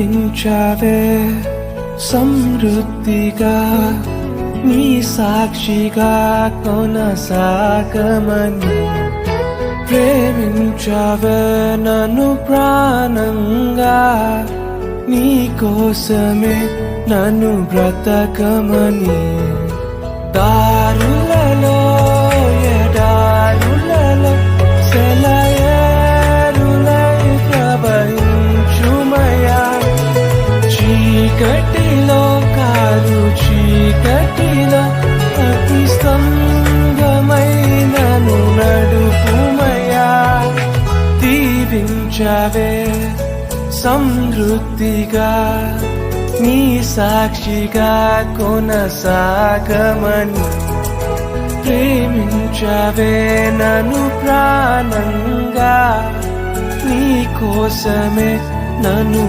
దీవించావే సమృద్ధిగా నీ సాక్షిగా కొనసాగమని ప్రేమించావే నన్ను ప్రాణంగా నీ కోసమే నన్ను బ్రతకమని దారులలో ఎడారులలో సెలయేరులై ప్రవహించుమయా చీకటిలో కాదు చీకటిలో అతి స్తంభమైనను నడుపుమయా దీవించవే సమృద్ధిగా నీ సాక్షిగా కొనసాగమని ప్రేమించవే నన్ను ప్రాణంగా నీ కోసమే నన్ను